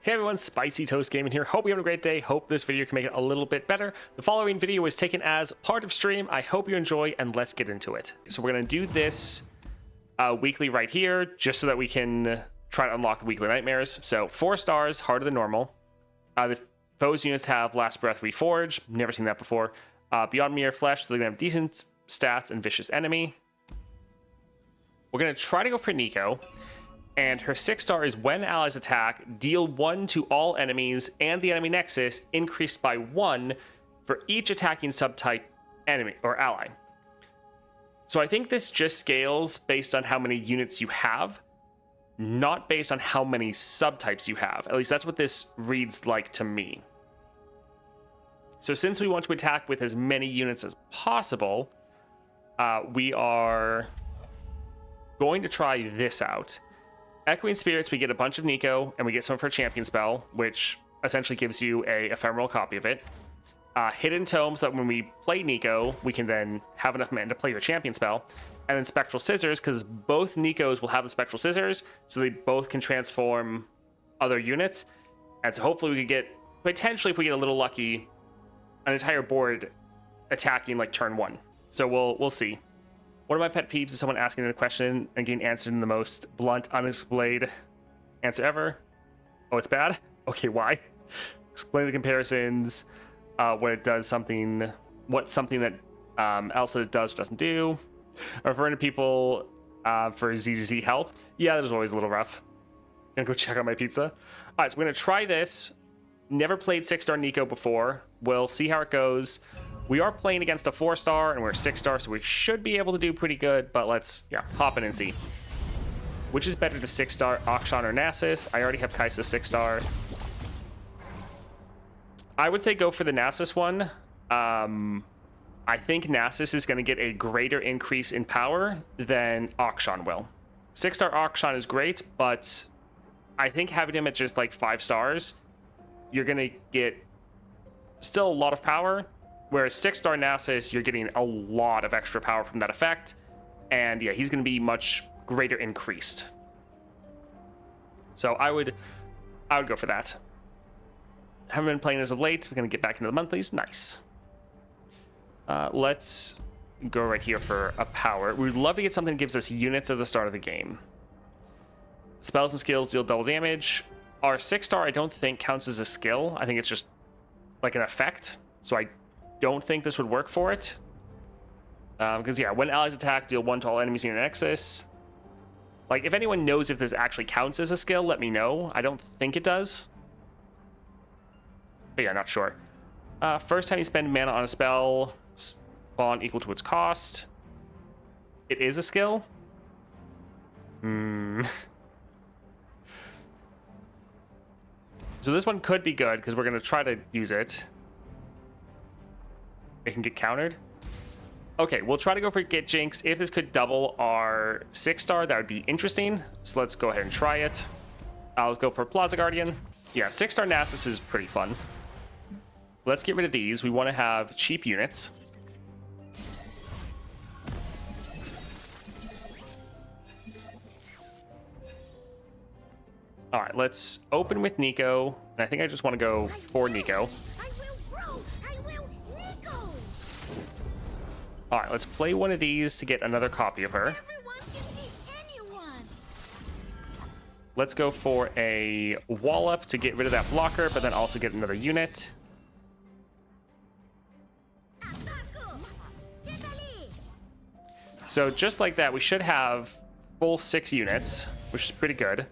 Hey everyone, Spicy Toast Gaming here. Hope you're having a great day. Hope this video can make it a little bit better. The following video was taken as part of stream. I hope you enjoy, and let's get into it. So we're going to do this weekly right here, just so that we can try to unlock the weekly nightmares. So 4 stars, harder than normal. The foes units have Last Breath Reforged. Never seen that before. Beyond Mere Flesh, so they're going to have decent stats and Vicious Enemy. We're going to try to go for Neeko. And her 6-star is when allies attack, deal 1 to all enemies and the enemy nexus, increased by 1 for each attacking subtype enemy or ally. So I think this just scales based on how many units you have, not based on how many subtypes you have. At least that's what this reads like to me. So since we want to attack with as many units as possible, we are going to try this out. Echoing Spirits, we get a bunch of Neeko, and we get some of her champion spell, which essentially gives you a ephemeral copy of it. Hidden Tome, so that when we play Neeko, we can then have enough mana to play your champion spell. And then Spectral Scissors, because both Neekos will have the Spectral Scissors, so they both can transform other units. And so hopefully we could get, potentially if we get a little lucky, an entire board attacking like turn 1. So we'll see. One of my pet peeves is someone asking a question and getting answered in the most blunt, unexplained answer ever. Oh, it's bad? Okay, why? Explain the comparisons, what it does something, what something that else that it does or doesn't do. Referring to people for ZZZ help. Yeah, that was always a little rough. Gonna go check out my pizza. All right, so we're gonna try this. Never played 6-star Neeko before. We'll see how it goes. We are playing against a 4-star, and we're a 6-star, so we should be able to do pretty good, but let's, hop in and see. Which is better to 6-star, Akshan or Nasus? I already have Kai'Sa 6-star. I would say go for the Nasus one. I think Nasus is going to get a greater increase in power than Akshan will. 6-star Akshan is great, but I think having him at just like 5 stars, you're going to get still a lot of power. Whereas 6-star Nasus, you're getting a lot of extra power from that effect. And yeah, he's going to be much greater increased. So I would go for that. Haven't been playing as of late. We're going to get back into the monthlies. Nice. Let's go right here for a power. We'd love to get something that gives us units at the start of the game. Spells and skills deal double damage. Our 6-star I don't think counts as a skill. I think it's just like an effect. So I don't think this would work for it. Because, yeah, when allies attack, deal 1 to all enemies in your nexus. Like, if anyone knows if this actually counts as a skill, let me know. I don't think it does. But, yeah, not sure. First time you spend mana on a spell, spawn equal to its cost. It is a skill? So this one could be good, because we're going to try to use it. It can get countered. Okay, we'll try to go for Get Jinx. If this could double our 6-star, that would be interesting. So let's go ahead and try it. Let's go for Plaza Guardian. Yeah, 6-star Nasus is pretty fun. Let's get rid of these. We want to have cheap units. All right, let's open with Neeko. And I think I just want to go for Neeko. All right, let's play one of these to get another copy of her. Let's go for a Wallop to get rid of that blocker, but then also get another unit. So just like that, we should have full 6 units, which is pretty good.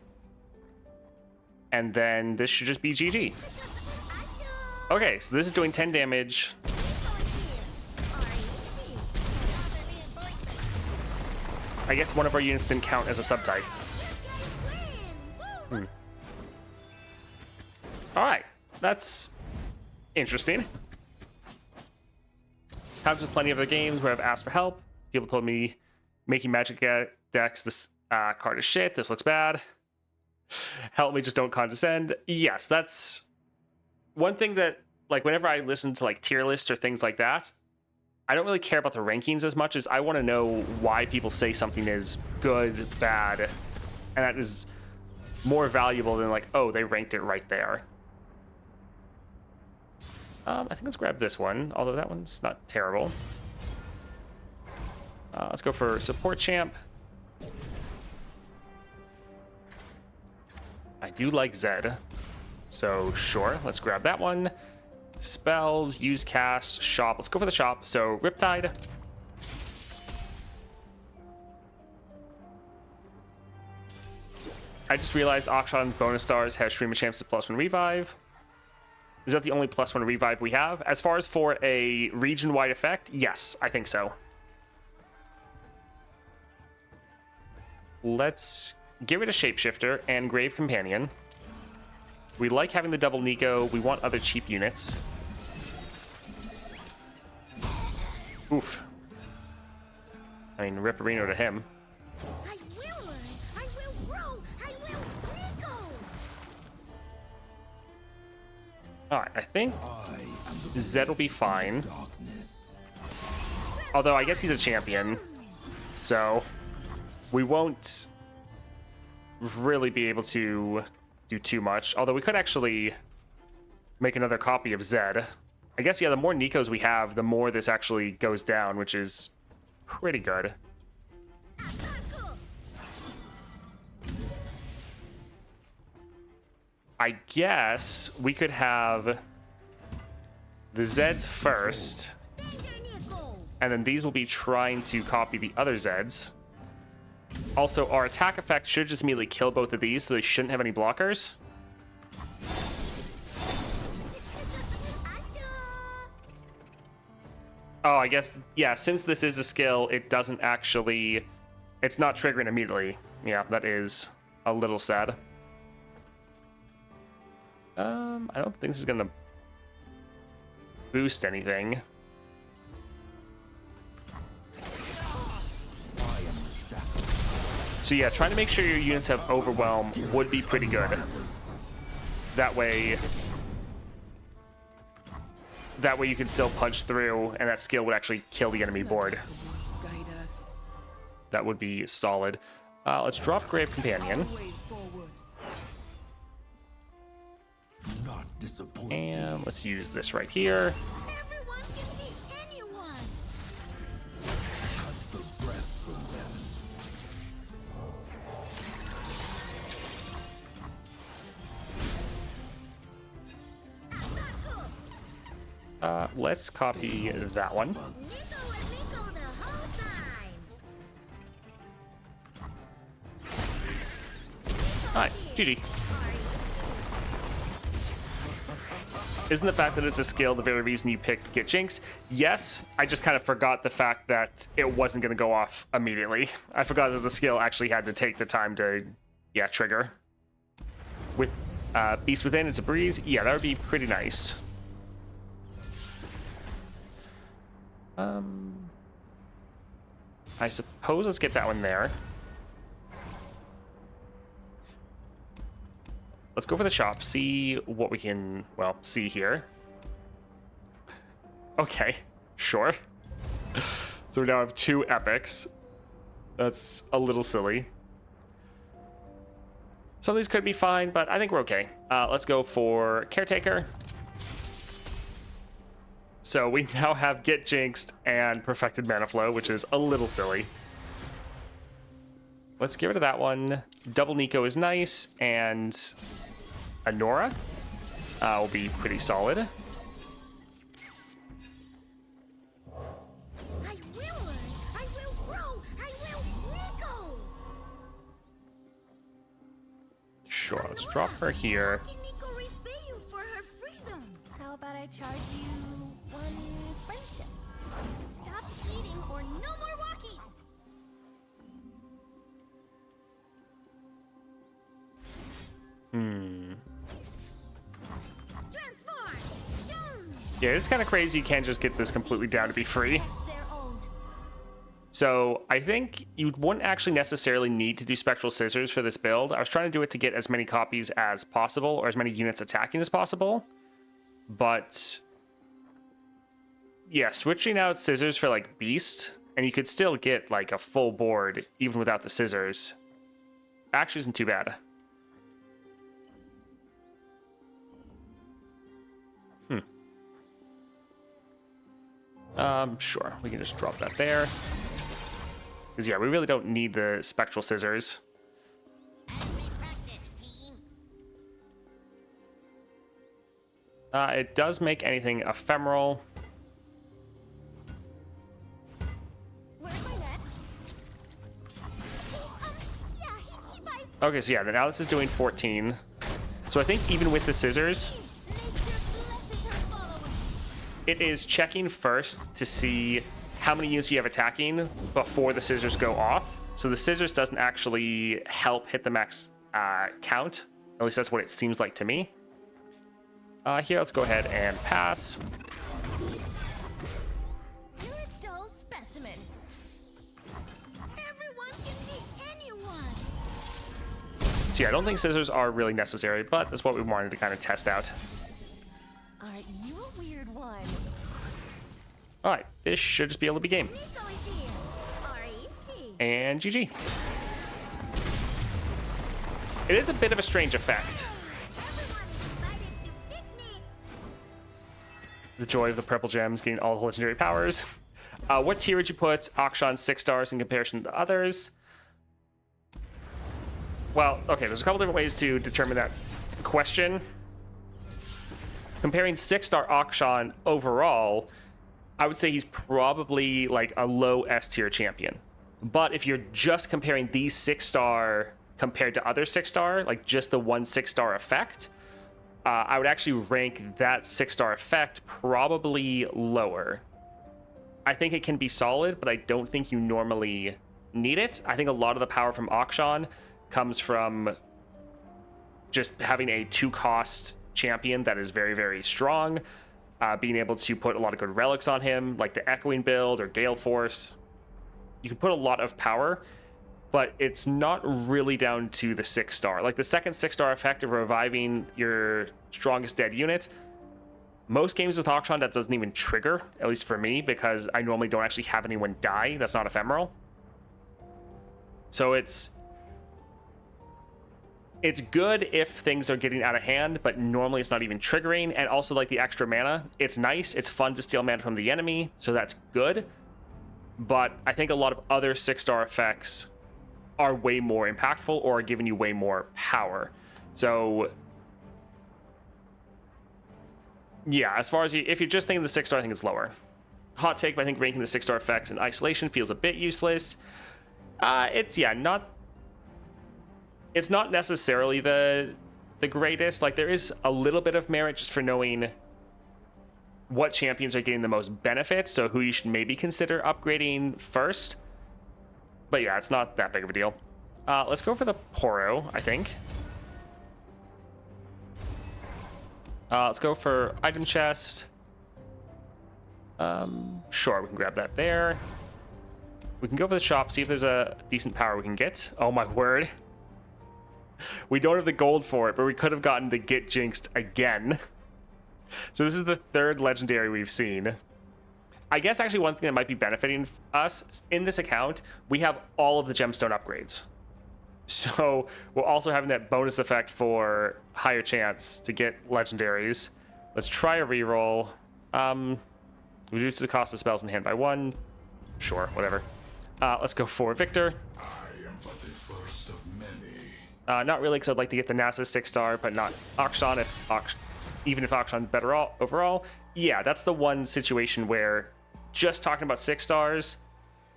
And then this should just be GG. Okay, so this is doing 10 damage. I guess one of our units didn't count as a subtype. Alright, that's interesting. Times with plenty of other games where I've asked for help. People told me making magic decks, this card is shit, this looks bad. Help me, just don't condescend. Yes, that's one thing that, like, whenever I listen to like tier lists or things like that, I don't really care about the rankings as much as I want to know why people say something is good, bad, and that is more valuable than like, oh, they ranked it right there. I think let's grab this one, although that one's not terrible. Let's go for support champ. I do like Zed, so sure, let's grab that one. Spells, use cast, shop. Let's go for the shop. So Riptide. I just realized Akshan's bonus stars has Stream of Champs to +1 revive. Is that the only +1 revive we have? As far as for a region-wide effect, yes, I think so. Let's get rid of Shapeshifter and Grave Companion. We like having the double Neeko. We want other cheap units. Oof. I mean, Ripperino to him. I will learn. I will grow. I will Neeko. Alright, I think Zed will be fine. Although, I guess he's a champion. So, we won't really be able to do too much. Although, we could actually make another copy of Zed. I guess, yeah, the more Neekos we have, the more this actually goes down, which is pretty good. I guess we could have the Zeds first, and then these will be trying to copy the other Zeds. Also, our attack effect should just immediately kill both of these, so they shouldn't have any blockers. Oh, I guess, yeah, since this is a skill, it doesn't actually... It's not triggering immediately. Yeah, that is a little sad. I don't think this is going to boost anything. So yeah, trying to make sure your units have Overwhelm would be pretty good. That way you can still punch through, and that skill would actually kill the enemy board. That would be solid. Let's drop Grave Companion. And let's use this right here. Everyone can be anyone. Let's copy that one. Neeko and Neeko the whole time. Alright, GG. Isn't the fact that it's a skill the very reason you picked Get Jinx? Yes, I just kind of forgot the fact that it wasn't going to go off immediately. I forgot that the skill actually had to take the time to, yeah, trigger. With Beast Within, it's a breeze. Yeah, that would be pretty nice. I suppose let's get that one there. Let's go for the shop, see what we can, well, see here. Okay, sure. So we now have 2 epics. That's a little silly. Some of these could be fine, but I think we're okay. Let's go for Caretaker. So we now have Get Jinxed and Perfected Mana Flow, which is a little silly. Let's get rid of that one. Double Neeko is nice, and Anora will be pretty solid. I will learn. I will grow. I will Neeko. Sure, let's drop her here. How can Neeko repay you for her freedom? How about I charge you 1 friendship? Stop eating or no more walkies. Transform. Zoom. Yeah, it's kind of crazy you can't just get this completely down to be free. Their own. So I think you wouldn't actually necessarily need to do Spectral Scissors for this build. I was trying to do it to get as many copies as possible, or as many units attacking as possible. But yeah, switching out Scissors for like Beast, and you could still get like a full board even without the Scissors, actually isn't too bad. Sure, we can just drop that there. Because yeah, we really don't need the spectral scissors. It does make anything ephemeral. Okay, so yeah, now this is doing 14. So I think even with the scissors, it is checking first to see how many units you have attacking before the scissors go off. So the scissors doesn't actually help hit the max count. At least that's what it seems like to me. Here, let's go ahead and pass. You're a dull specimen. Everyone can beat anyone. So yeah, I don't think scissors are really necessary, but that's what we wanted to kind of test out. Aren't you a weird one? All right, this should just be able to be game. Neeko is here. Or is she? And GG. It is a bit of a strange effect. Everyone is invited to picnic. The joy of the purple gems, getting all the legendary powers. What tier would you put Akshan 6 stars in comparison to others? Well, okay, there's a couple different ways to determine that question. Comparing 6-star Akshan overall, I would say he's probably like a low S tier champion. But if you're just comparing these 6-star compared to other 6-star, like just the one 6-star effect, I would actually rank that 6-star effect probably lower. I think it can be solid, but I don't think you normally need it. I think a lot of the power from Akshan comes from just having a 2-cost champion that is very, very strong, being able to put a lot of good relics on him, like the Echoing build or Gale Force. You can put a lot of power, but it's not really down to the 6-star. Like the second 6-star effect of reviving your strongest dead unit, most games with Akshan that doesn't even trigger, at least for me, because I normally don't actually have anyone die that's not ephemeral. So it's good if things are getting out of hand, but normally it's not even triggering. And also, like, the extra mana, it's nice, it's fun to steal mana from the enemy, so that's good. But I think a lot of other 6-star effects are way more impactful or are giving you way more power. So yeah, as far as if you're just thinking the 6-star, I think it's lower. Hot take, but I think ranking the 6-star effects in isolation feels a bit useless. It's not necessarily the greatest. Like, there is a little bit of merit just for knowing what champions are getting the most benefit, so who you should maybe consider upgrading first. But yeah, it's not that big of a deal. Let's go for the Poro, I think. Let's go for item chest. Sure, we can grab that there. We can go for the shop, see if there's a decent power we can get. Oh my word. We don't have the gold for it, but we could have gotten the Get Jinxed again. So this is the 3rd legendary we've seen. I guess actually one thing that might be benefiting us, in this account, we have all of the gemstone upgrades. So we're also having that bonus effect for higher chance to get legendaries. Let's try a reroll. Reduce the cost of spells in hand by 1. Sure, whatever. Let's go for Viktor. I am but the first of many. Not really, because I'd like to get the NASA 6-star, but not Akshan, even if Akshan's better overall. Yeah, that's the one situation where just talking about 6 stars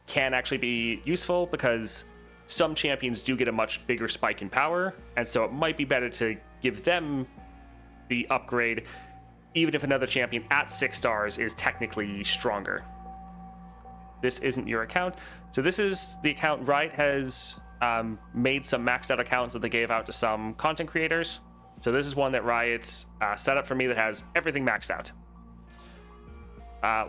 can actually be useful, because some champions do get a much bigger spike in power, and so it might be better to give them the upgrade, even if another champion at 6 stars is technically stronger. This isn't your account. So this is the account Riot has made some maxed out accounts that they gave out to some content creators. So this is one that Riot's set up for me that has everything maxed out.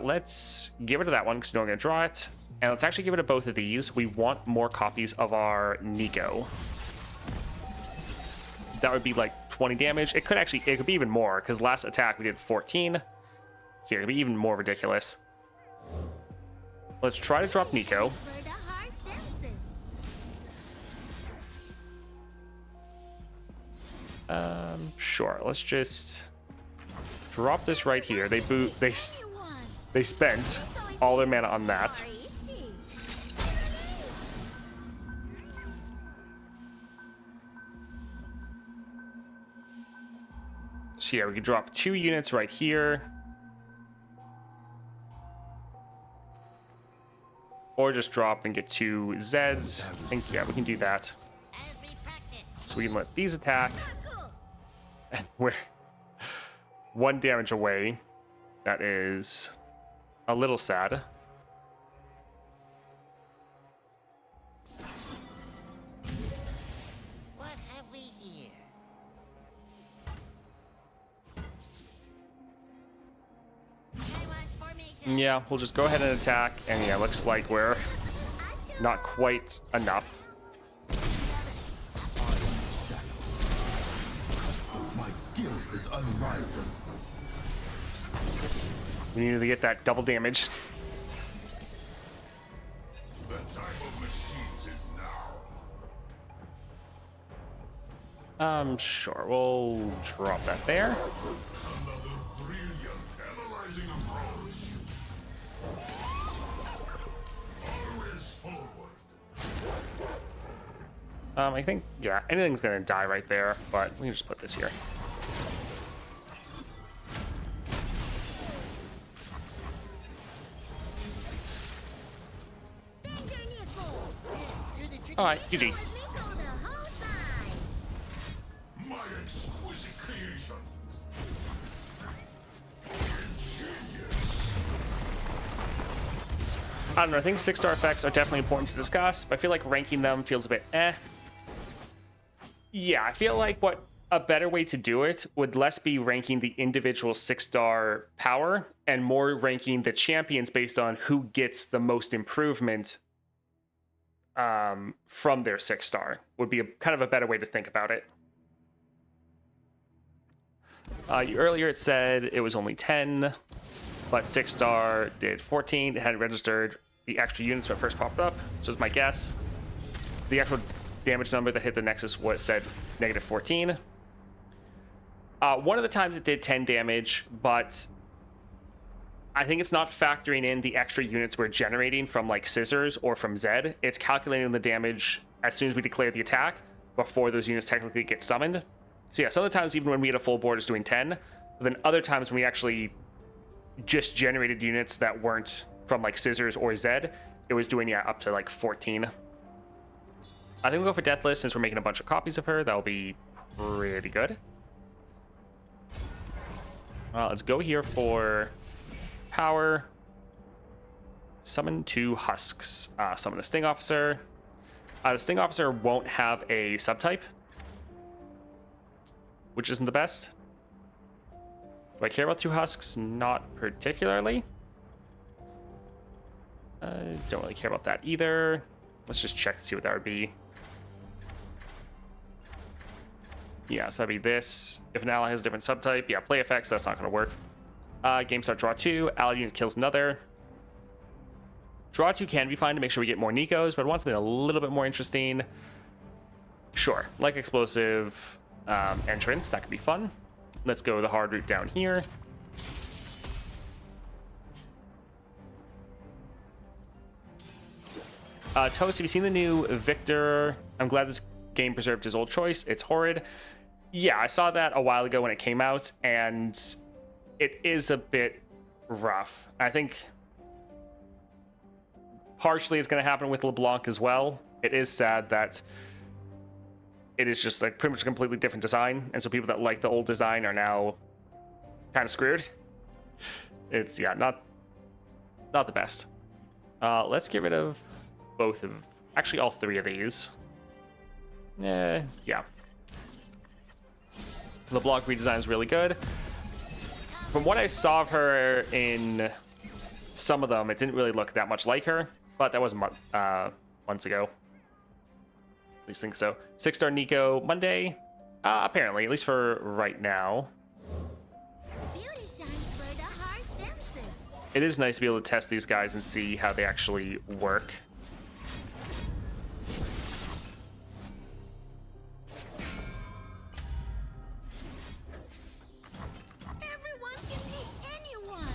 Let's give it to that one because we're going to draw it. And let's actually give it to both of these. We want more copies of our Neeko. That would be like 20 damage. It could be even more, because last attack we did 14. So yeah, it could be even more ridiculous. Let's try to drop Neeko. Sure, let's just drop this right here. They spent. all their mana on that. So yeah, we can drop 2 units right here. Or just drop and get 2 Zeds. I think, yeah, we can do that. So we can let these attack. And we're 1 damage away. That is a little sad. What have we here? Yeah, we'll just go ahead and attack. And yeah, looks like we're not quite enough. My skill is unrivaled. We need to get that double damage. The time of machines is now. Sure, we'll drop that there. Another brilliant analyzing approach. Always forward. I think, yeah, anything's gonna die right there, but we can just put this here. Alright, GG. My exquisite creation. I don't know, I think 6-star effects are definitely important to discuss, but I feel like ranking them feels a bit eh. Yeah, I feel like what a better way to do it would less be ranking the individual 6-star power and more ranking the champions based on who gets the most improvement from their 6-star would be kind of a better way to think about it. Earlier it said it was only 10, but 6-star did 14. It hadn't registered the extra units when it first popped up, so it's my guess. The actual damage number that hit the Nexus was said negative 14. One of the times it did 10 damage, but I think it's not factoring in the extra units we're generating from like Scissors or from Zed. It's calculating the damage as soon as we declare the attack before those units technically get summoned. So yeah, some of the times even when we had a full board it's doing 10, but then other times when we actually just generated units that weren't from like Scissors or Zed, it was doing, yeah, up to like 14. I think we'll go for Deathless since we're making a bunch of copies of her. That'll be pretty good. Let's go here for power. Summon 2 husks. Summon a Sting Officer. The Sting Officer won't have a subtype, which isn't the best. Do I care about 2 husks? Not particularly. Don't really care about that either. Let's just check to see what that would be. Yeah, so that'd be this. If an ally has a different subtype, yeah, play effects, that's not going to work. Game start, draw 2. Ally unit kills another. Draw 2 can be fine to make sure we get more Neekos, but I want something a little bit more interesting. Sure, like explosive entrance, that could be fun. Let's go the hard route down here. Toast, have you seen the new Viktor? I'm glad this game preserved his old choice. It's horrid. Yeah, I saw that a while ago when it came out, and it is a bit rough. I think partially it's going to happen with LeBlanc as well. It is sad that it is just like pretty much a completely different design, and so people that like the old design are now kind of screwed. It's, yeah, not the best. Let's get rid of both of, actually all 3 of these. Yeah. LeBlanc redesign is really good. From what I saw of her in some of them, it didn't really look that much like her, but that was months ago. At least think so. 6-star Neeko Monday, apparently, at least for right now. Beauty shines where the heart dances. It is nice to be able to test these guys and see how they actually work. Everyone can be anyone.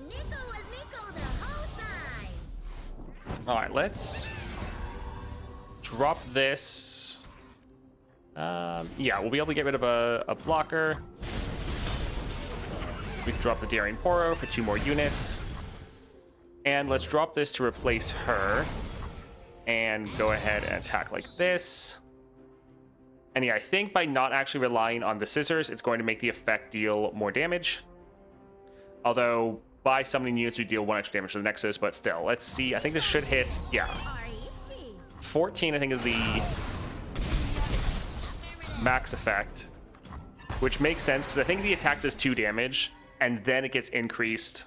Neeko All right, let's drop this. Yeah, we'll be able to get rid of a blocker. We can drop the Daring Poro for 2 more units. And let's drop this to replace her. And go ahead and attack like this. And yeah, I think by not actually relying on the scissors, it's going to make the effect deal more damage. Although, by summoning units, we deal 1 extra damage to the Nexus, but still, let's see. I think this should hit, yeah. 14, I think, is the max effect, which makes sense, because I think the attack does 2 damage, and then it gets increased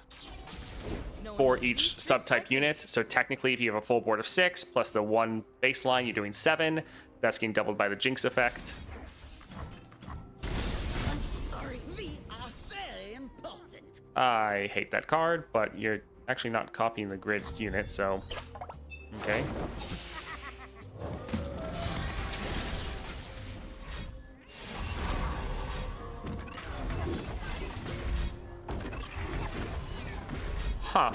for each subtype unit. So technically, if you have a full board of 6, plus the 1 baseline, you're doing 7. That's getting doubled by the Jinx effect. I hate that card, but you're actually not copying the grid's unit, so... Okay. Huh.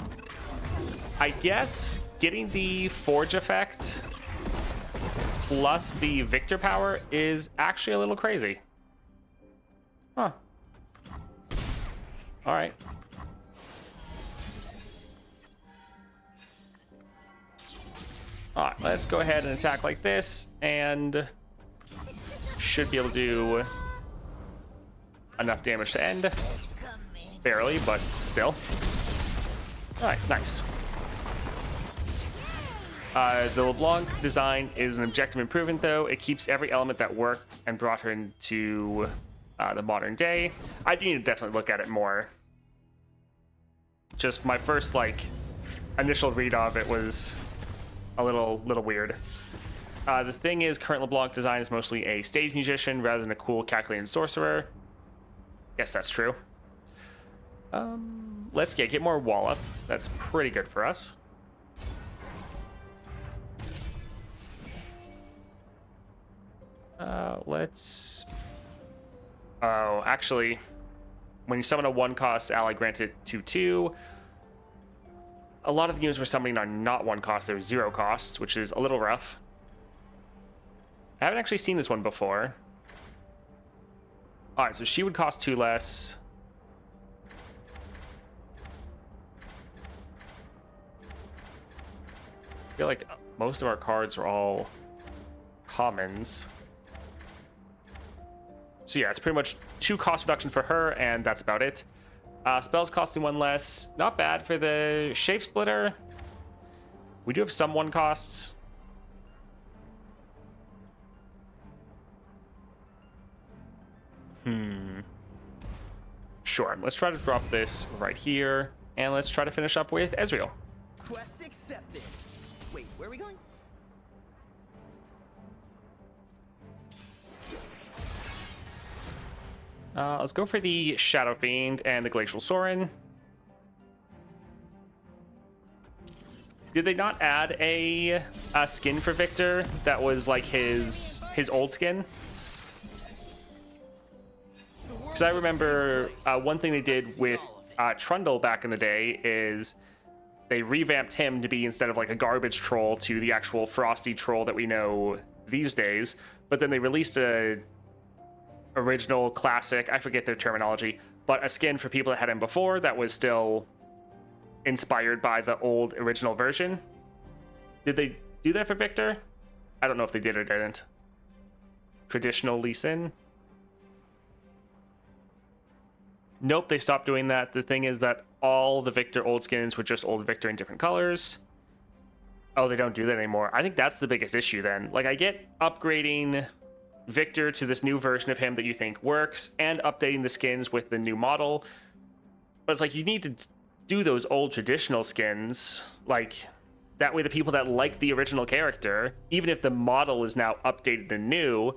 I guess getting the Forge effect plus the Viktor power is actually a little crazy. Huh. All right. All right, let's go ahead and attack like this, and should be able to do enough damage to end. Barely, but still. All right, nice. The LeBlanc design is an objective improvement, though. It keeps every element that worked and brought her into the modern day. I do need to definitely look at it more. Just my first, like, initial read of it was a little weird. The thing is, current LeBlanc design is mostly a stage musician rather than a cool calculating sorcerer. Yes, that's true. Let's get more Wallop. That's pretty good for us. Let's... Oh, actually, when you summon a 1-cost ally granted 2/2, a lot of the units we're summoning are not 1 cost, they're 0 costs, which is a little rough. I haven't actually seen this one before. Alright, so she would cost 2 less. I feel like most of our cards are all commons. So yeah, it's pretty much 2 cost reduction for her, and that's about it. Spells costing 1 less. Not bad for the Shape Splitter. We do have some 1 costs. Sure, let's try to drop this right here, and let's try to finish up with Ezreal. Quest accepted. Wait, where are we going? Let's go for the Shadow Fiend and the Glacial Sorin. Did they not add a skin for Viktor that was like his old skin? Because I remember one thing they did with Trundle back in the day is they revamped him to be, instead of like a garbage troll, to the actual frosty troll that we know these days. But then they released a original classic, I forget their terminology, but a skin for people that had him before that was still inspired by the old original version. Did they do that for Viktor? I don't know if they did or didn't. Traditional Lee Sin? Nope, they stopped doing that. The thing is that all the Viktor old skins were just old Viktor in different colors. Oh, they don't do that anymore. I think that's the biggest issue then. Like, I get upgrading Viktor to this new version of him that you think works and updating the skins with the new model, but it's like you need to do those old traditional skins, like that way the people that like the original character, even if the model is now updated and new,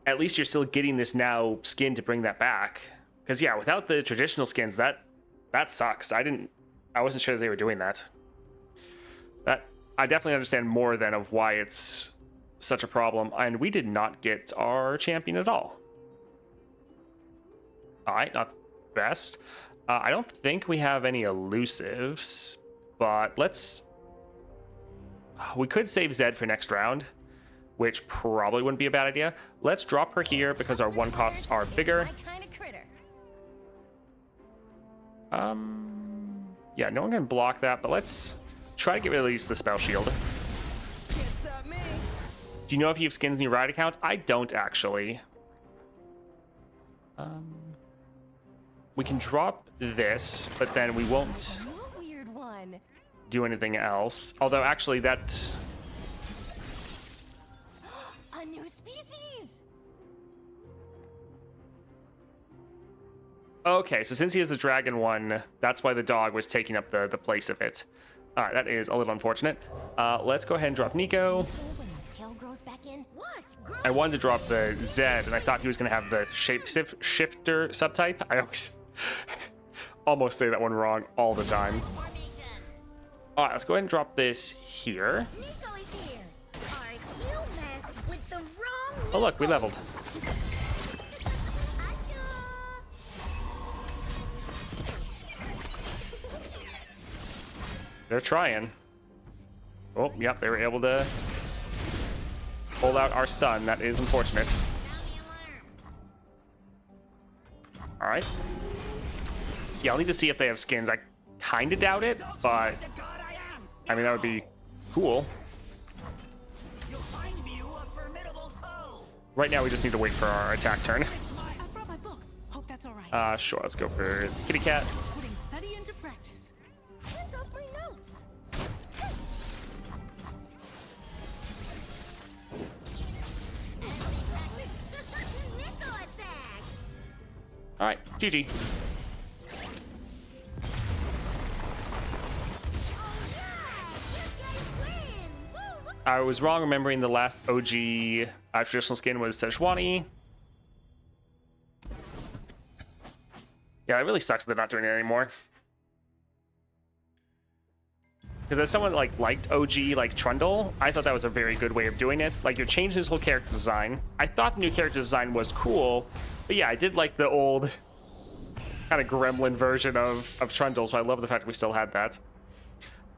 at least you're still getting this now skin to bring that back. Because yeah, without the traditional skins, that sucks. I wasn't sure that they were doing that. I definitely understand more than of why it's such a problem, and we did not get our champion at all. All right, not best. I don't think we have any elusives, but let's We could save Zed for next round, which probably wouldn't be a bad idea. Let's drop her here because our one costs are bigger. My kind of critter. Yeah, no one can block that, but let's try to get rid of at least the spell shield. Can't stop me. Do you know if you have skins in your ride account? I don't actually. We can drop this, but then we won't You weird one. do anything else. Although, actually, that... A new species. Okay, so since he has the dragon one, that's why the dog was taking up the place of it. All right, that is a little unfortunate. Let's go ahead and drop Neeko. When the tail grows back in. What? I wanted to drop the Zed, and I thought he was going to have the shifter subtype. I always almost say that one wrong all the time. All right, let's go ahead and drop this here. Neeko is here. Aren't you messed with the wrong? Oh, look, we leveled. They're trying. Oh, yep, they were able to pull out our stun. That is unfortunate. All right. Yeah, I'll need to see if they have skins. I kind of doubt it, but I mean, that would be cool. You'll find me a formidable foe. Right now, we just need to wait for our attack turn. I brought my books. Hope that's all right. Sure, let's go for Kitty Cat. Putting study into practice. Hands off my notes. Neeko attack. All right, GG. I was wrong remembering the last OG traditional skin was Sejuani. Yeah, it really sucks that they're not doing it anymore. Because as someone that liked OG like Trundle, I thought that was a very good way of doing it. Like, you're changing his whole character design. I thought the new character design was cool, but yeah, I did like the old kind of gremlin version of Trundle, so I love the fact that we still had that.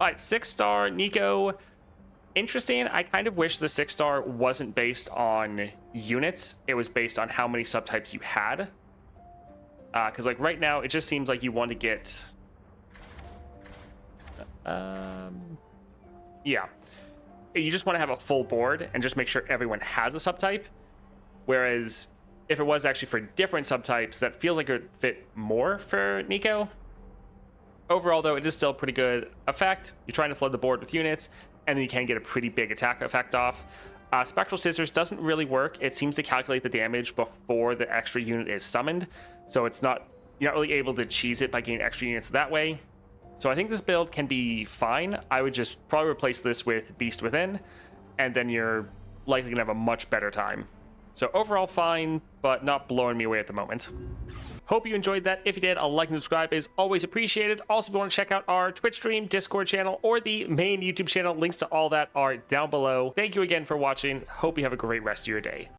All right, 6-star Neeko. Interesting. I kind of wish the 6-star wasn't based on units. It was based on how many subtypes you had. Because like right now, it just seems like you want to get... yeah. You just want to have a full board and just make sure everyone has a subtype. Whereas if it was actually for different subtypes, that feels like it would fit more for Neeko. Overall, though, it is still a pretty good effect. You're trying to flood the board with units, and then you can get a pretty big attack effect off. Spectral Scissors doesn't really work. It seems to calculate the damage before the extra unit is summoned, so you're not really able to cheese it by getting extra units that way. So I think this build can be fine. I would just probably replace this with Beast Within, and then you're likely gonna have a much better time. So overall fine, but not blowing me away at the moment. Hope you enjoyed that. If you did, a like and subscribe is always appreciated. Also, if you want to check out our Twitch stream, Discord channel, or the main YouTube channel, links to all that are down below. Thank you again for watching. Hope you have a great rest of your day.